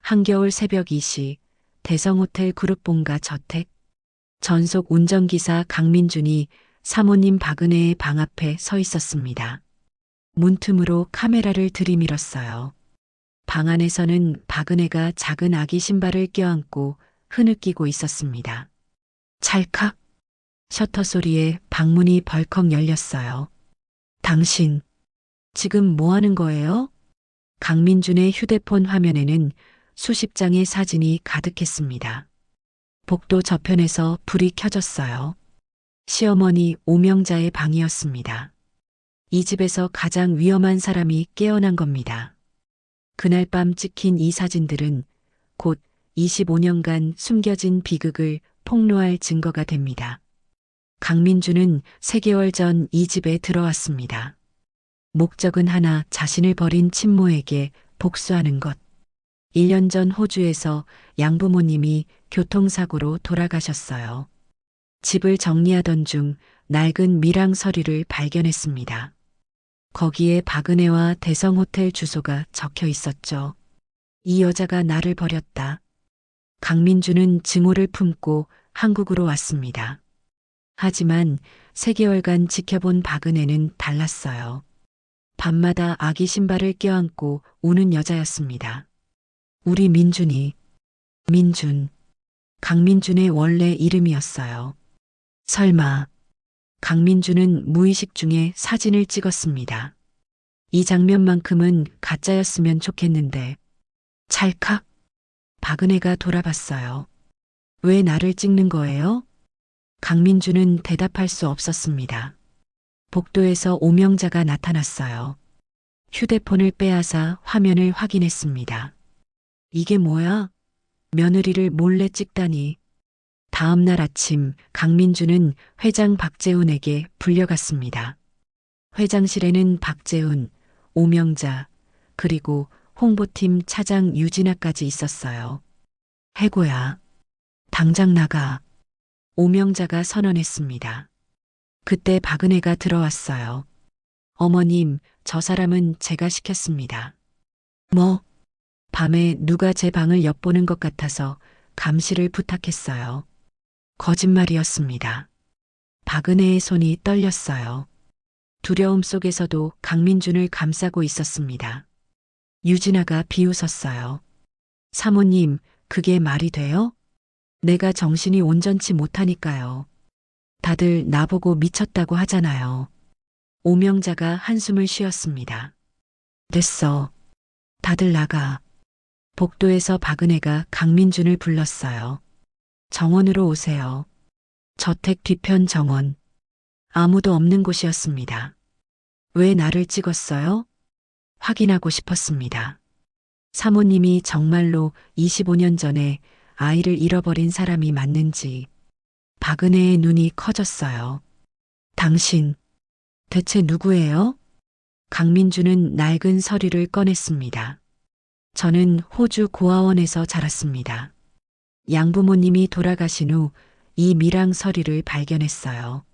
한겨울 새벽 2시 대성호텔 그룹본가 저택. 전속 운전기사 강민준이 사모님 박은혜의 방 앞에 서 있었습니다. 문틈으로 카메라를 들이밀었어요. 방 안에서는 박은혜가 작은 아기 신발을 껴안고 흐느끼고 있었습니다. 찰칵 셔터 소리에 방문이 벌컥 열렸어요. 당신, 지금 뭐 하는 거예요? 강민준의 휴대폰 화면에는 수십 장의 사진이 가득했습니다. 복도 저편에서 불이 켜졌어요. 시어머니 오명자의 방이었습니다. 이 집에서 가장 위험한 사람이 깨어난 겁니다. 그날 밤 찍힌 이 사진들은 곧 25년간 숨겨진 비극을 폭로할 증거가 됩니다. 강민주는 3개월 전 이 집에 들어왔습니다. 목적은 하나, 자신을 버린 친모에게 복수하는 것. 1년 전 호주에서 양부모님이 교통사고로 돌아가셨어요. 집을 정리하던 중 낡은 밀항 서류를 발견했습니다. 거기에 박은혜와 대성호텔 주소가 적혀 있었죠. 이 여자가 나를 버렸다. 강민주는 증오를 품고 한국으로 왔습니다. 하지만 3개월간 지켜본 박은혜는 달랐어요. 밤마다 아기 신발을 껴안고 우는 여자였습니다. 우리 민준이, 민준, 강민준의 원래 이름이었어요. 설마, 강민준은 무의식 중에 사진을 찍었습니다. 이 장면만큼은 가짜였으면 좋겠는데, 찰칵, 박은혜가 돌아봤어요. 왜 나를 찍는 거예요? 강민준은 대답할 수 없었습니다. 복도에서 오명자가 나타났어요. 휴대폰을 빼앗아 화면을 확인했습니다. 이게 뭐야? 며느리를 몰래 찍다니. 다음 날 아침 강민주는 회장 박재훈에게 불려갔습니다. 회장실에는 박재훈, 오명자, 그리고 홍보팀 차장 유진아까지 있었어요. 해고야. 당장 나가. 오명자가 선언했습니다. 그때 박은혜가 들어왔어요. 어머님, 저 사람은 제가 시켰습니다. 뭐? 밤에 누가 제 방을 엿보는 것 같아서 감시를 부탁했어요. 거짓말이었습니다. 박은혜의 손이 떨렸어요. 두려움 속에서도 강민준을 감싸고 있었습니다. 유진아가 비웃었어요. 사모님, 그게 말이 돼요? 내가 정신이 온전치 못하니까요. 다들 나보고 미쳤다고 하잖아요. 오명자가 한숨을 쉬었습니다. 됐어. 다들 나가. 복도에서 박은혜가 강민준을 불렀어요. 정원으로 오세요. 저택 뒤편 정원. 아무도 없는 곳이었습니다. 왜 나를 찍었어요? 확인하고 싶었습니다. 사모님이 정말로 25년 전에 아이를 잃어버린 사람이 맞는지. 박은혜의 눈이 커졌어요. 당신, 대체 누구예요? 강민주는 낡은 서류를 꺼냈습니다. 저는 호주 고아원에서 자랐습니다. 양부모님이 돌아가신 후 이 밀항 서류를 발견했어요.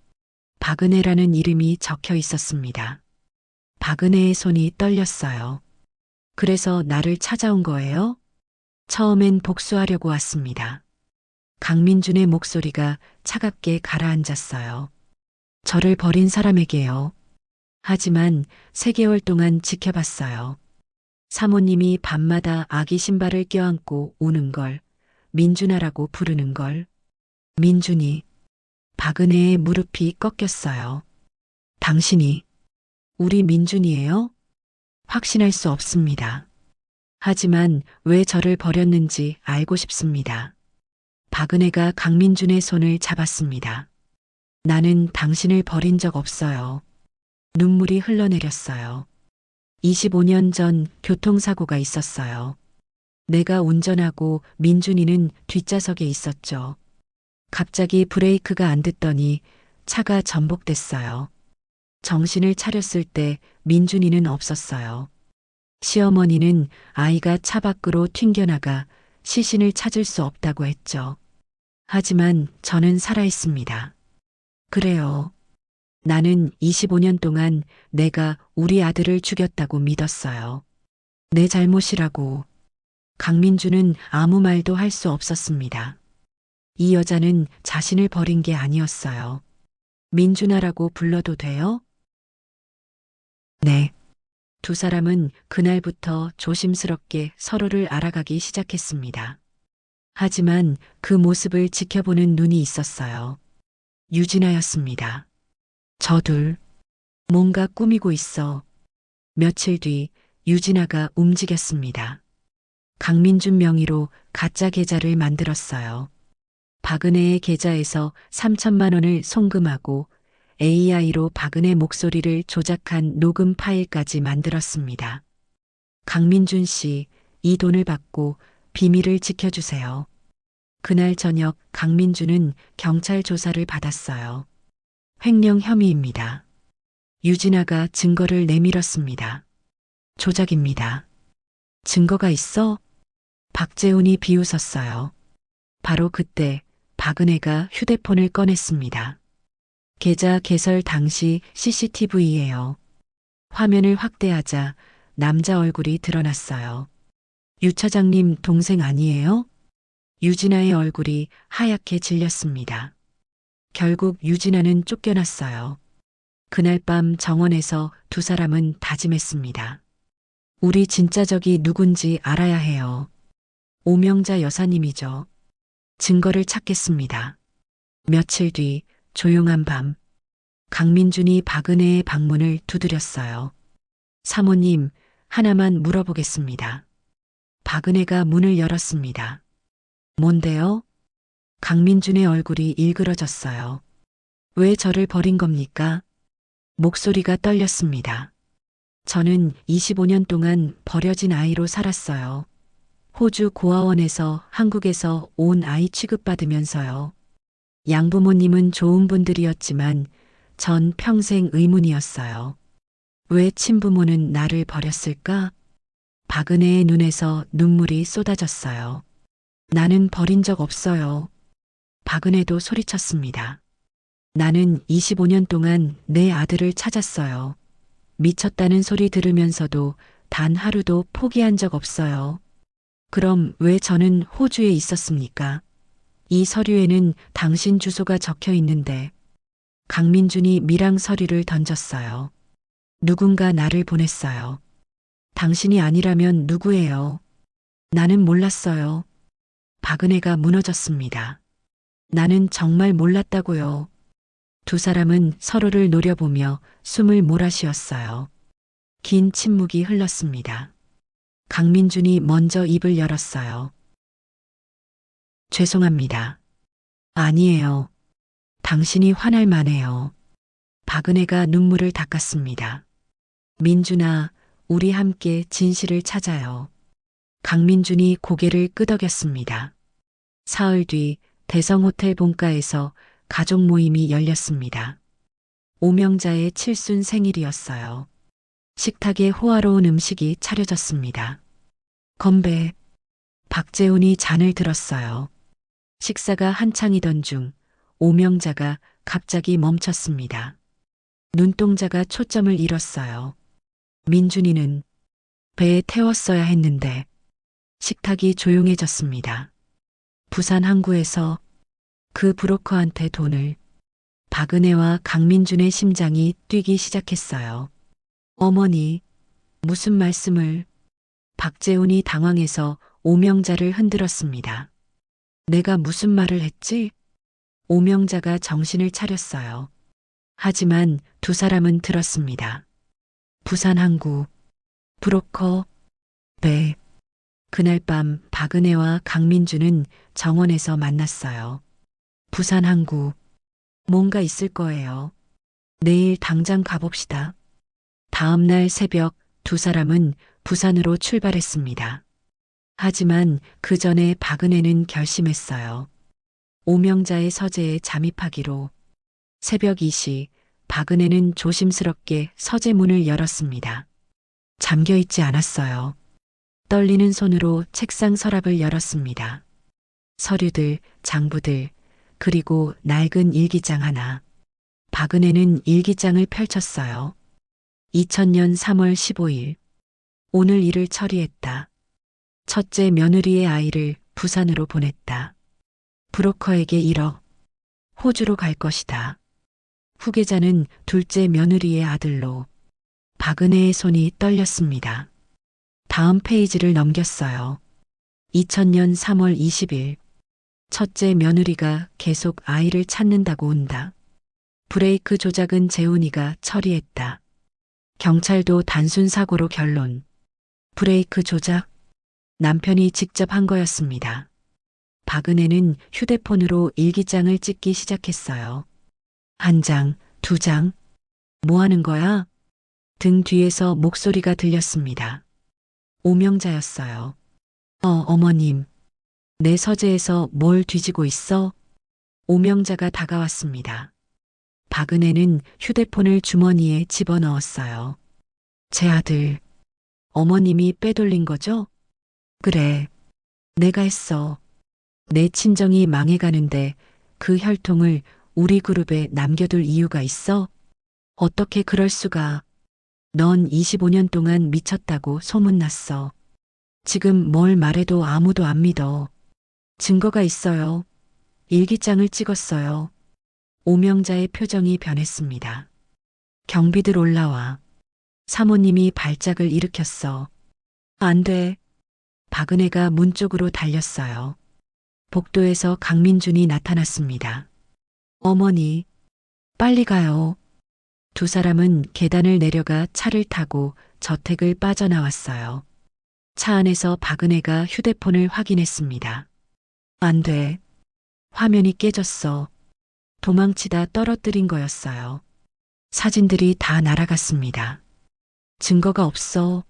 박은혜라는 이름이 적혀 있었습니다. 박은혜의 손이 떨렸어요. 그래서 나를 찾아온 거예요? 처음엔 복수하려고 왔습니다. 강민준의 목소리가 차갑게 가라앉았어요. 저를 버린 사람에게요. 하지만 3개월 동안 지켜봤어요. 사모님이 밤마다 아기 신발을 껴안고 우는 걸, 민준아라고 부르는 걸. 민준이. 박은혜의 무릎이 꺾였어요. 당신이 우리 민준이에요? 확신할 수 없습니다. 하지만 왜 저를 버렸는지 알고 싶습니다. 박은혜가 강민준의 손을 잡았습니다. 나는 당신을 버린 적 없어요. 눈물이 흘러내렸어요. 25년 전 교통사고가 있었어요. 내가 운전하고 민준이는 뒷좌석에 있었죠. 갑자기 브레이크가 안 됐더니 차가 전복됐어요. 정신을 차렸을 때 민준이는 없었어요. 시어머니는 아이가 차 밖으로 튕겨나가 시신을 찾을 수 없다고 했죠. 하지만 저는 살아있습니다. 그래요. 나는 25년 동안 내가 우리 아들을 죽였다고 믿었어요. 내 잘못이라고. 강민주는 아무 말도 할 수 없었습니다. 이 여자는 자신을 버린 게 아니었어요. 민준아라고 불러도 돼요? 네. 두 사람은 그날부터 조심스럽게 서로를 알아가기 시작했습니다. 하지만 그 모습을 지켜보는 눈이 있었어요. 유진아였습니다. 저둘 뭔가 꾸미고 있어. 며칠 뒤 유진아가 움직였습니다. 강민준 명의로 가짜 계좌를 만들었어요. 박은혜의 계좌에서 3천만 원을 송금하고 AI로 박은혜 목소리를 조작한 녹음 파일까지 만들었습니다. 강민준 씨, 이 돈을 받고 비밀을 지켜주세요. 그날 저녁 강민준은 경찰 조사를 받았어요. 횡령 혐의입니다. 유진아가 증거를 내밀었습니다. 조작입니다. 증거가 있어? 박재훈이 비웃었어요. 바로 그때 박은혜가 휴대폰을 꺼냈습니다. 계좌 개설 당시 CCTV예요. 화면을 확대하자 남자 얼굴이 드러났어요. 유 차장님 동생 아니에요? 유진아의 얼굴이 하얗게 질렸습니다. 결국 유진아는 쫓겨났어요. 그날 밤 정원에서 두 사람은 다짐했습니다. 우리 진짜 적이 누군지 알아야 해요. 오명자 여사님이죠. 증거를 찾겠습니다. 며칠 뒤 조용한 밤, 강민준이 박은혜의 방문을 두드렸어요. 사모님, 하나만 물어보겠습니다. 박은혜가 문을 열었습니다. 뭔데요? 강민준의 얼굴이 일그러졌어요. 왜 저를 버린 겁니까? 목소리가 떨렸습니다. 저는 25년 동안 버려진 아이로 살았어요. 호주 고아원에서 한국에서 온 아이 취급받으면서요. 양부모님은 좋은 분들이었지만 전 평생 의문이었어요. 왜 친부모는 나를 버렸을까? 박은혜의 눈에서 눈물이 쏟아졌어요. 나는 버린 적 없어요. 박은혜도 소리쳤습니다. 나는 25년 동안 내 아들을 찾았어요. 미쳤다는 소리 들으면서도 단 하루도 포기한 적 없어요. 그럼 왜 저는 호주에 있었습니까? 이 서류에는 당신 주소가 적혀 있는데. 강민준이 밀항 서류를 던졌어요. 누군가 나를 보냈어요. 당신이 아니라면 누구예요? 나는 몰랐어요. 박은혜가 무너졌습니다. 나는 정말 몰랐다고요. 두 사람은 서로를 노려보며 숨을 몰아쉬었어요. 긴 침묵이 흘렀습니다. 강민준이 먼저 입을 열었어요. 죄송합니다. 아니에요. 당신이 화날 만해요. 박은혜가 눈물을 닦았습니다. 민준아, 우리 함께 진실을 찾아요. 강민준이 고개를 끄덕였습니다. 사흘 뒤 대성호텔 본가에서 가족 모임이 열렸습니다. 오명자의 칠순 생일이었어요. 식탁에 호화로운 음식이 차려졌습니다. 건배. 박재훈이 잔을 들었어요. 식사가 한창이던 중 오명자가 갑자기 멈췄습니다. 눈동자가 초점을 잃었어요. 민준이는 배에 태웠어야 했는데. 식탁이 조용해졌습니다. 부산 항구에서 그 브로커한테 돈을. 박은혜와 강민준의 심장이 뛰기 시작했어요. 어머니, 무슨 말씀을. 박재훈이 당황해서 오명자를 흔들었습니다. 내가 무슨 말을 했지? 오명자가 정신을 차렸어요. 하지만 두 사람은 들었습니다. 부산 항구, 브로커, 배. 그날 밤 박은혜와 강민준은 정원에서 만났어요. 부산 항구, 뭔가 있을 거예요. 내일 당장 가봅시다. 다음 날 새벽 두 사람은 부산으로 출발했습니다. 하지만 그 전에 박은혜는 결심했어요. 오명자의 서재에 잠입하기로. 새벽 2시 박은혜는 조심스럽게 서재 문을 열었습니다. 잠겨 있지 않았어요. 떨리는 손으로 책상 서랍을 열었습니다. 서류들, 장부들, 그리고 낡은 일기장 하나. 박은혜는 일기장을 펼쳤어요. 2000년 3월 15일. 오늘 일을 처리했다. 첫째 며느리의 아이를 부산으로 보냈다. 브로커에게 1억, 호주로 갈 것이다. 후계자는 둘째 며느리의 아들로. 박은혜의 손이 떨렸습니다. 다음 페이지를 넘겼어요. 2000년 3월 20일. 첫째 며느리가 계속 아이를 찾는다고 운다. 브레이크 조작은 재훈이가 처리했다. 경찰도 단순 사고로 결론. 브레이크 조작? 남편이 직접 한 거였습니다. 박은혜는 휴대폰으로 일기장을 찍기 시작했어요. 1장, 2장. 뭐 하는 거야? 등 뒤에서 목소리가 들렸습니다. 오명자였어요. 어머님. 내 서재에서 뭘 뒤지고 있어? 오명자가 다가왔습니다. 박은혜는 휴대폰을 주머니에 집어넣었어요. 제 아들. 어머님이 빼돌린 거죠? 그래. 내가 했어. 내 친정이 망해가는데 그 혈통을 우리 그룹에 남겨둘 이유가 있어? 어떻게 그럴 수가. 넌 25년 동안 미쳤다고 소문났어. 지금 뭘 말해도 아무도 안 믿어. 증거가 있어요. 일기장을 찍었어요. 오명자의 표정이 변했습니다. 경비들 올라와. 사모님이 발작을 일으켰어. 안 돼. 박은혜가 문 쪽으로 달렸어요. 복도에서 강민준이 나타났습니다. 어머니, 빨리 가요. 두 사람은 계단을 내려가 차를 타고 저택을 빠져나왔어요. 차 안에서 박은혜가 휴대폰을 확인했습니다. 안 돼. 화면이 깨졌어. 도망치다 떨어뜨린 거였어요. 사진들이 다 날아갔습니다. 증거가 없어.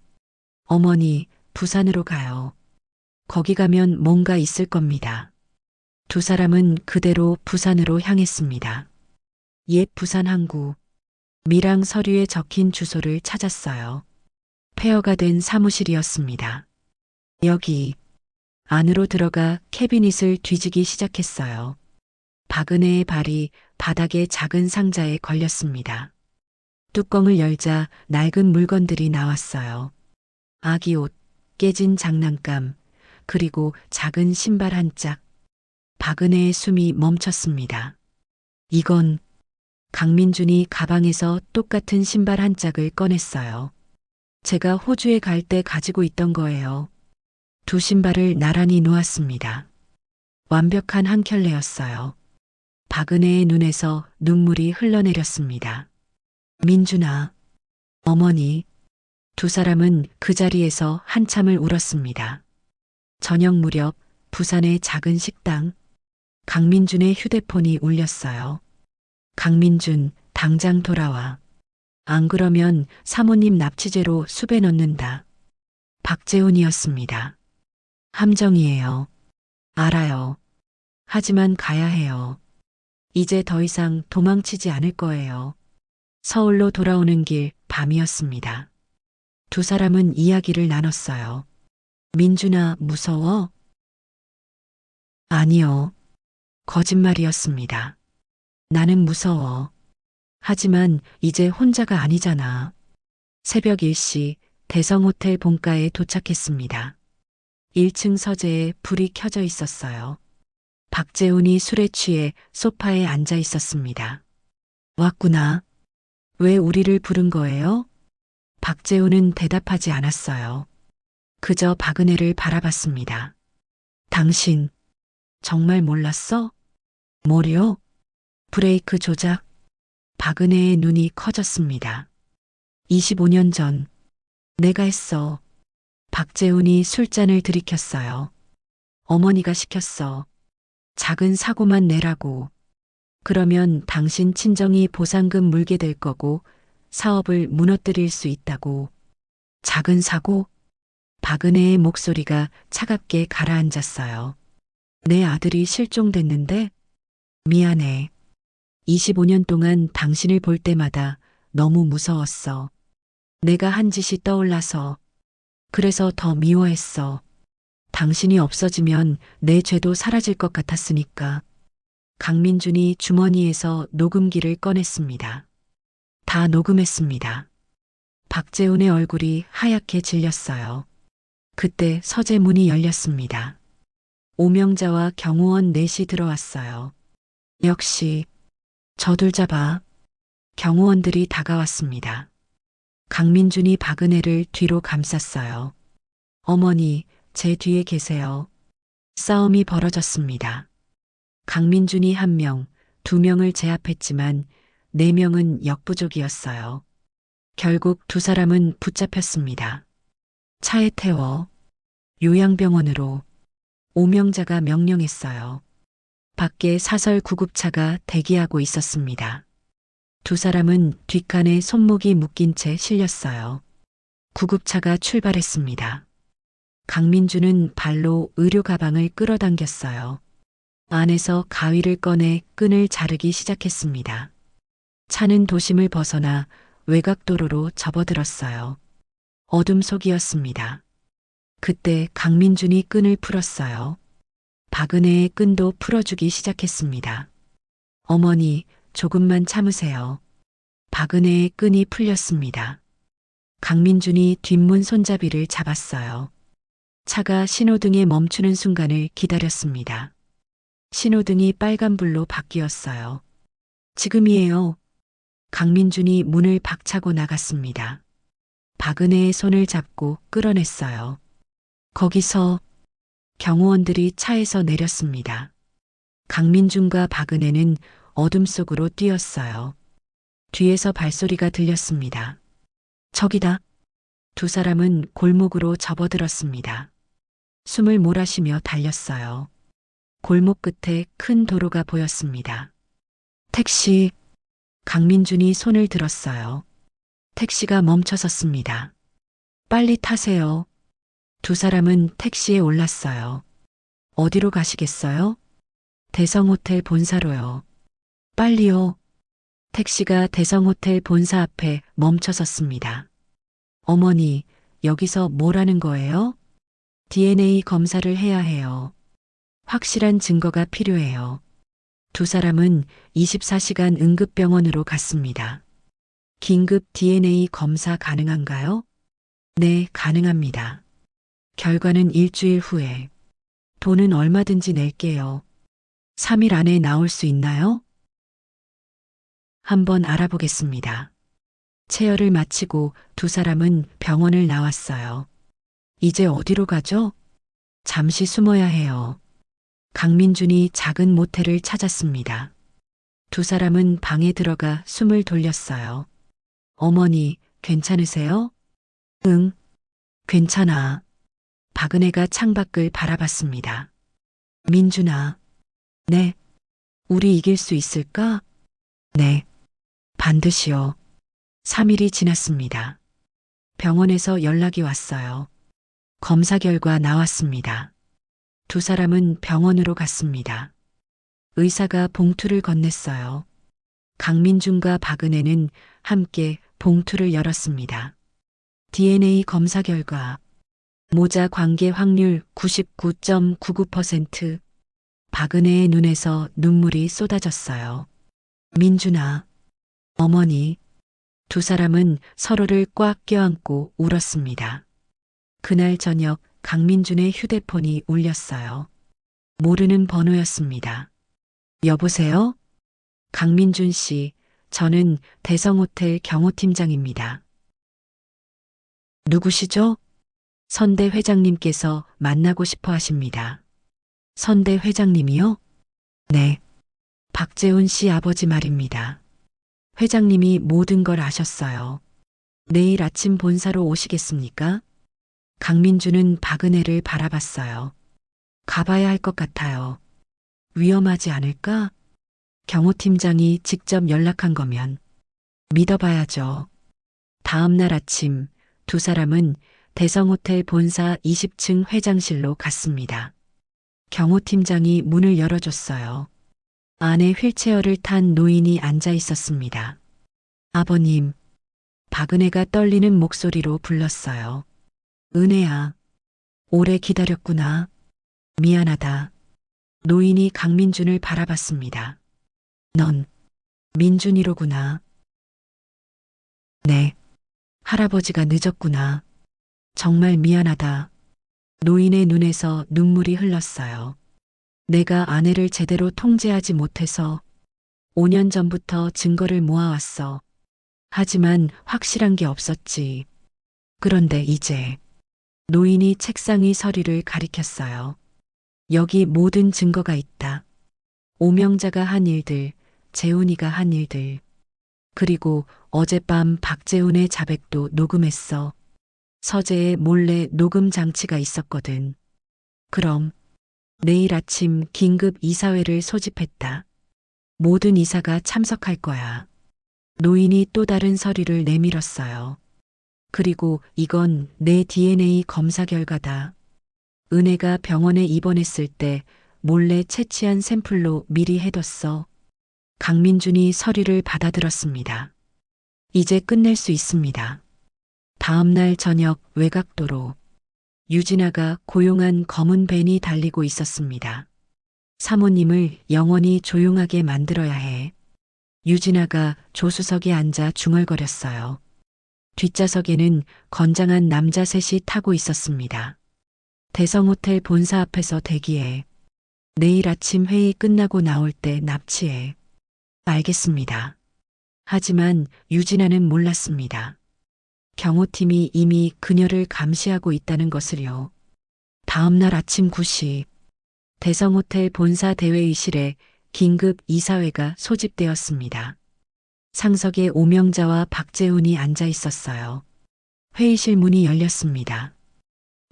어머니, 부산으로 가요. 거기 가면 뭔가 있을 겁니다. 두 사람은 그대로 부산으로 향했습니다. 옛 부산 항구. 밀항 서류에 적힌 주소를 찾았어요. 폐허가 된 사무실이었습니다. 여기. 안으로 들어가 캐비닛을 뒤지기 시작했어요. 박은혜의 발이 바닥의 작은 상자에 걸렸습니다. 뚜껑을 열자 낡은 물건들이 나왔어요. 아기 옷, 깨진 장난감, 그리고 작은 신발 한 짝. 박은혜의 숨이 멈췄습니다. 이건 강민준이 가방에서 똑같은 신발 한 짝을 꺼냈어요. 제가 호주에 갈 때 가지고 있던 거예요. 두 신발을 나란히 놓았습니다. 완벽한 한 켤레였어요. 박은혜의 눈에서 눈물이 흘러내렸습니다. 민준아, 어머니. 두 사람은 그 자리에서 한참을 울었습니다. 저녁 무렵 부산의 작은 식당. 강민준의 휴대폰이 울렸어요. 강민준, 당장 돌아와. 안 그러면 사모님 납치죄로 수배 넣는다. 박재훈이었습니다. 함정이에요. 알아요. 하지만 가야 해요. 이제 더 이상 도망치지 않을 거예요. 서울로 돌아오는 길 밤이었습니다. 두 사람은 이야기를 나눴어요. 민준아, 무서워? 아니요. 거짓말이었습니다. 나는 무서워. 하지만 이제 혼자가 아니잖아. 새벽 1시 대성호텔 본가에 도착했습니다. 1층 서재에 불이 켜져 있었어요. 박재훈이 술에 취해 소파에 앉아 있었습니다. 왔구나. 왜 우리를 부른 거예요? 박재훈은 대답하지 않았어요. 그저 박은혜를 바라봤습니다. 당신, 정말 몰랐어? 뭐요? 브레이크 조작? 박은혜의 눈이 커졌습니다. 25년 전, 내가 했어. 박재훈이 술잔을 들이켰어요. 어머니가 시켰어. 작은 사고만 내라고. 그러면 당신 친정이 보상금 물게 될 거고 사업을 무너뜨릴 수 있다고. 작은 사고? 박은혜의 목소리가 차갑게 가라앉았어요. 내 아들이 실종됐는데? 미안해. 25년 동안 당신을 볼 때마다 너무 무서웠어. 내가 한 짓이 떠올라서. 그래서 더 미워했어. 당신이 없어지면 내 죄도 사라질 것 같았으니까. 강민준이 주머니에서 녹음기를 꺼냈습니다. 다 녹음했습니다. 박재훈의 얼굴이 하얗게 질렸어요. 그때 서재 문이 열렸습니다. 오명자와 경호원 넷이 들어왔어요. 역시 저들 잡아. 경호원들이 다가왔습니다. 강민준이 박은혜를 뒤로 감쌌어요. 어머니, 제 뒤에 계세요. 싸움이 벌어졌습니다. 강민준이 1명, 2명을 제압했지만 4명은 역부족이었어요. 결국 2사람은 붙잡혔습니다. 차에 태워 요양병원으로 오명자가 명령했어요. 밖에 사설 구급차가 대기하고 있었습니다. 2사람은 뒷칸에 손목이 묶인 채 실렸어요. 구급차가 출발했습니다. 강민주는 발로 의료 가방을 끌어당겼어요. 안에서 가위를 꺼내 끈을 자르기 시작했습니다. 차는 도심을 벗어나 외곽도로로 접어들었어요. 어둠 속이었습니다. 그때 강민준이 끈을 풀었어요. 박은혜의 끈도 풀어주기 시작했습니다. 어머니, 조금만 참으세요. 박은혜의 끈이 풀렸습니다. 강민준이 뒷문 손잡이를 잡았어요. 차가 신호등에 멈추는 순간을 기다렸습니다. 신호등이 빨간불로 바뀌었어요. 지금이에요. 강민준이 문을 박차고 나갔습니다. 박은혜의 손을 잡고 끌어냈어요. 거기서 경호원들이 차에서 내렸습니다. 강민준과 박은혜는 어둠 속으로 뛰었어요. 뒤에서 발소리가 들렸습니다. 저기다. 2사람은 골목으로 접어들었습니다. 숨을 몰아쉬며 달렸어요. 골목 끝에 큰 도로가 보였습니다. 택시. 강민준이 손을 들었어요. 택시가 멈춰섰습니다. 빨리 타세요. 2사람은 택시에 올랐어요. 어디로 가시겠어요? 대성호텔 본사로요. 빨리요. 택시가 대성호텔 본사 앞에 멈춰섰습니다. 어머니, 여기서 뭘 하는 거예요? DNA 검사를 해야 해요. 확실한 증거가 필요해요. 2사람은 24시간 응급병원으로 갔습니다. 긴급 DNA 검사 가능한가요? 네, 가능합니다. 결과는 일주일 후에. 돈은 얼마든지 낼게요. 3일 안에 나올 수 있나요? 한번 알아보겠습니다. 체열을 마치고 2사람은 병원을 나왔어요. 이제 어디로 가죠? 잠시 숨어야 해요. 강민준이 작은 모텔을 찾았습니다. 2사람은 방에 들어가 숨을 돌렸어요. 어머니, 괜찮으세요? 응, 괜찮아. 박은혜가 창밖을 바라봤습니다. 민준아. 네. 우리 이길 수 있을까? 네. 반드시요. 3일이 지났습니다. 병원에서 연락이 왔어요. 검사 결과 나왔습니다. 2사람은 병원으로 갔습니다. 의사가 봉투를 건넸어요. 강민준과 박은혜는 함께 봉투를 열었습니다. DNA 검사 결과. 모자 관계 확률 99.99%. 박은혜의 눈에서 눈물이 쏟아졌어요. 민준아. 어머니. 2사람은 서로를 꽉 껴안고 울었습니다. 그날 저녁 강민준의 휴대폰이 울렸어요. 모르는 번호였습니다. 여보세요? 강민준 씨, 저는 대성호텔 경호팀장입니다. 누구시죠? 선대 회장님께서 만나고 싶어 하십니다. 선대 회장님이요? 네. 박재훈 씨 아버지 말입니다. 회장님이 모든 걸 아셨어요. 내일 아침 본사로 오시겠습니까? 강민준은 박은혜를 바라봤어요. 가봐야 할 것 같아요. 위험하지 않을까? 경호팀장이 직접 연락한 거면 믿어봐야죠. 다음 날 아침 2사람은 대성호텔 본사 20층 회장실로 갔습니다. 경호팀장이 문을 열어줬어요. 안에 휠체어를 탄 노인이 앉아 있었습니다. 아버님. 박은혜가 떨리는 목소리로 불렀어요. 은혜야. 오래 기다렸구나. 미안하다. 노인이 강민준을 바라봤습니다. 넌 민준이로구나. 네. 할아버지가 늦었구나. 정말 미안하다. 노인의 눈에서 눈물이 흘렀어요. 내가 아내를 제대로 통제하지 못해서 5년 전부터 증거를 모아왔어. 하지만 확실한 게 없었지. 그런데 이제 노인이 책상 위 서리를 가리켰어요. 여기 모든 증거가 있다. 오명자가 한 일들, 재훈이가 한 일들. 그리고 어젯밤 박재훈의 자백도 녹음했어. 서재에 몰래 녹음 장치가 있었거든. 그럼 내일 아침 긴급 이사회를 소집했다. 모든 이사가 참석할 거야. 노인이 또 다른 서류를 내밀었어요. 그리고 이건 내 DNA 검사 결과다. 은혜가 병원에 입원했을 때 몰래 채취한 샘플로 미리 해뒀어. 강민준이 서류를 받아들었습니다. 이제 끝낼 수 있습니다. 다음 날 저녁 외곽도로 유진아가 고용한 검은 밴이 달리고 있었습니다. 사모님을 영원히 조용하게 만들어야 해. 유진아가 조수석에 앉아 중얼거렸어요. 뒷좌석에는 건장한 남자 셋이 타고 있었습니다. 대성호텔 본사 앞에서 대기해. 내일 아침 회의 끝나고 나올 때 납치해. 알겠습니다. 하지만 유진아는 몰랐습니다. 경호팀이 이미 그녀를 감시하고 있다는 것을요. 다음 날 아침 9시 대성호텔 본사 대회의실에 긴급 이사회가 소집되었습니다. 상석에 오명자와 박재훈이 앉아 있었어요. 회의실 문이 열렸습니다.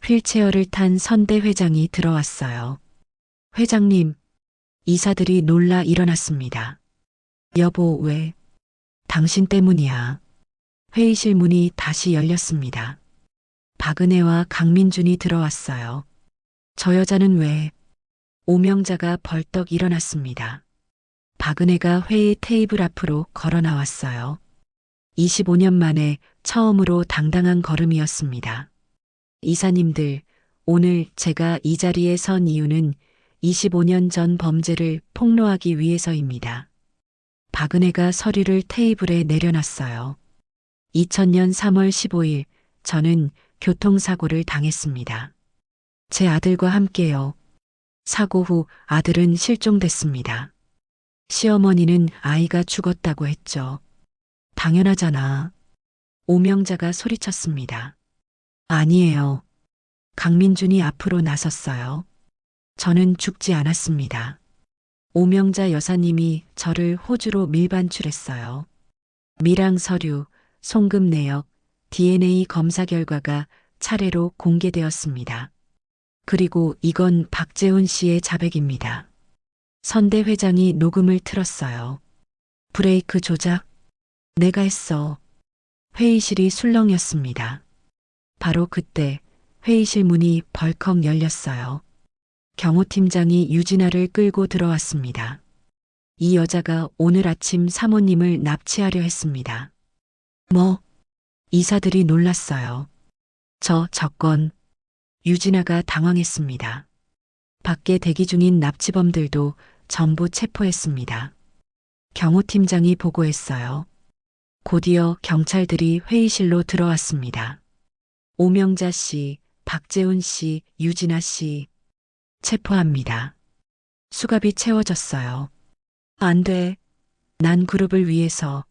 휠체어를 탄 선대 회장이 들어왔어요. 회장님, 이사들이 놀라 일어났습니다. 여보, 왜? 당신 때문이야. 회의실 문이 다시 열렸습니다. 박은혜와 강민준이 들어왔어요. 저 여자는 왜? 오명자가 벌떡 일어났습니다. 박은혜가 회의 테이블 앞으로 걸어 나왔어요. 25년 만에 처음으로 당당한 걸음이었습니다. 이사님들, 오늘 제가 이 자리에 선 이유는 25년 전 범죄를 폭로하기 위해서입니다. 박은혜가 서류를 테이블에 내려놨어요. 2000년 3월 15일 저는 교통사고를 당했습니다. 제 아들과 함께요. 사고 후 아들은 실종됐습니다. 시어머니는 아이가 죽었다고 했죠. 당연하잖아. 오명자가 소리쳤습니다. 아니에요. 강민준이 앞으로 나섰어요. 저는 죽지 않았습니다. 오명자 여사님이 저를 호주로 밀반출했어요. 밀항 서류, 송금 내역, DNA 검사 결과가 차례로 공개되었습니다. 그리고 이건 박재훈 씨의 자백입니다. 선대 회장이 녹음을 틀었어요. 브레이크 조작? 내가 했어. 회의실이 술렁였습니다. 바로 그때 회의실 문이 벌컥 열렸어요. 경호팀장이 유진아를 끌고 들어왔습니다. 이 여자가 오늘 아침 사모님을 납치하려 했습니다. 뭐? 이사들이 놀랐어요. 저 건. 유진아가 당황했습니다. 밖에 대기 중인 납치범들도 전부 체포했습니다. 경호팀장이 보고했어요. 곧이어 경찰들이 회의실로 들어왔습니다. 오명자 씨, 박재훈 씨, 유진아 씨 체포합니다. 수갑이 채워졌어요. 안 돼. 난 그룹을 위해서.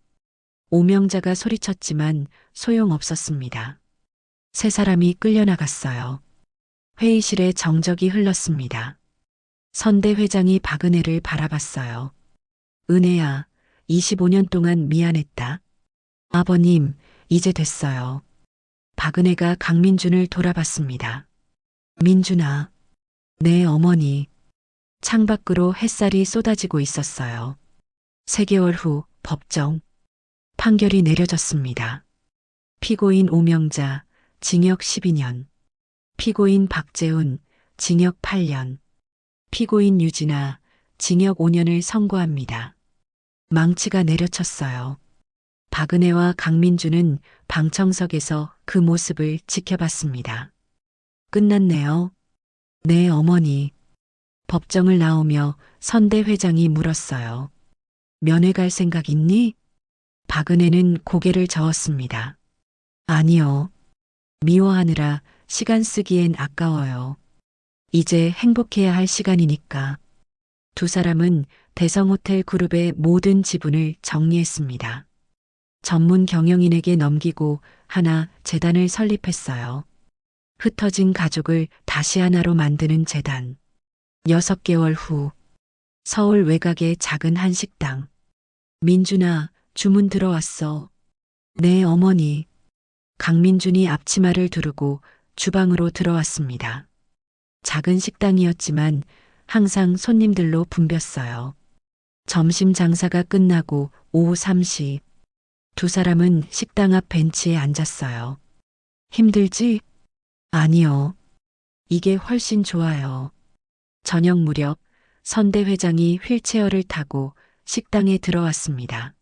오명자가 소리쳤지만 소용없었습니다. 세 사람이 끌려나갔어요. 회의실에 정적이 흘렀습니다. 선대 회장이 박은혜를 바라봤어요. 은혜야, 25년 동안 미안했다. 아버님, 이제 됐어요. 박은혜가 강민준을 돌아봤습니다. 민준아, 내 어머니. 창밖으로 햇살이 쏟아지고 있었어요. 3개월 후 법정. 판결이 내려졌습니다. 피고인 오명자, 징역 12년. 피고인 박재훈, 징역 8년. 피고인 유진아, 징역 5년을 선고합니다. 망치가 내려쳤어요. 박은혜와 강민준은 방청석에서 그 모습을 지켜봤습니다. 끝났네요. 네, 어머니. 법정을 나오며 선대 회장이 물었어요. 면회 갈 생각 있니? 박은혜는 고개를 저었습니다. 아니요. 미워하느라 시간 쓰기엔 아까워요. 이제 행복해야 할 시간이니까. 두 사람은 대성호텔 그룹의 모든 지분을 정리했습니다. 전문 경영인에게 넘기고 하나 재단을 설립했어요. 흩어진 가족을 다시 하나로 만드는 재단. 6개월 후 서울 외곽의 작은 한식당. 민준아, 주문 들어왔어. 네, 어머니. 강민준이 앞치마를 두르고 주방으로 들어왔습니다. 작은 식당이었지만 항상 손님들로 붐볐어요. 점심 장사가 끝나고 오후 3시 두 사람은 식당 앞 벤치에 앉았어요. 힘들지? 아니요. 이게 훨씬 좋아요. 저녁 무렵 선대 회장이 휠체어를 타고 식당에 들어왔습니다.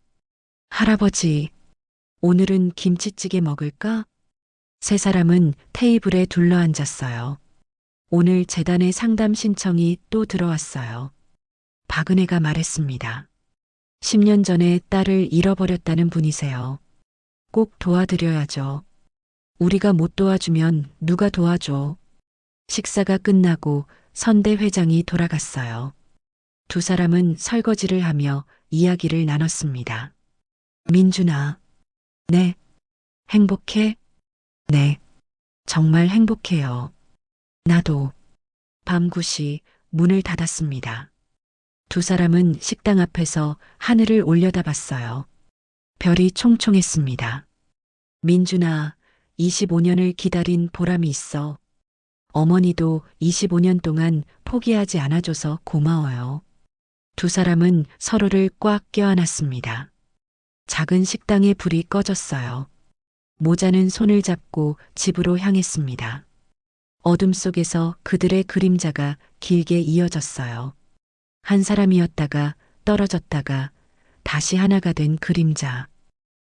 할아버지, 오늘은 김치찌개 먹을까? 세 사람은 테이블에 둘러앉았어요. 오늘 재단의 상담 신청이 또 들어왔어요. 박은혜가 말했습니다. 10년 전에 딸을 잃어버렸다는 분이세요. 꼭 도와드려야죠. 우리가 못 도와주면 누가 도와줘? 식사가 끝나고 선대 회장이 돌아갔어요. 두 사람은 설거지를 하며 이야기를 나눴습니다. 민준아. 네. 행복해? 네. 정말 행복해요. 나도. 밤 9시 문을 닫았습니다. 두 사람은 식당 앞에서 하늘을 올려다봤어요. 별이 총총했습니다. 민준아, 25년을 기다린 보람이 있어. 어머니도 25년 동안 포기하지 않아줘서 고마워요. 두 사람은 서로를 꽉 껴안았습니다. 작은 식당의 불이 꺼졌어요. 모자는 손을 잡고 집으로 향했습니다. 어둠 속에서 그들의 그림자가 길게 이어졌어요. 한 사람이었다가 떨어졌다가 다시 하나가 된 그림자.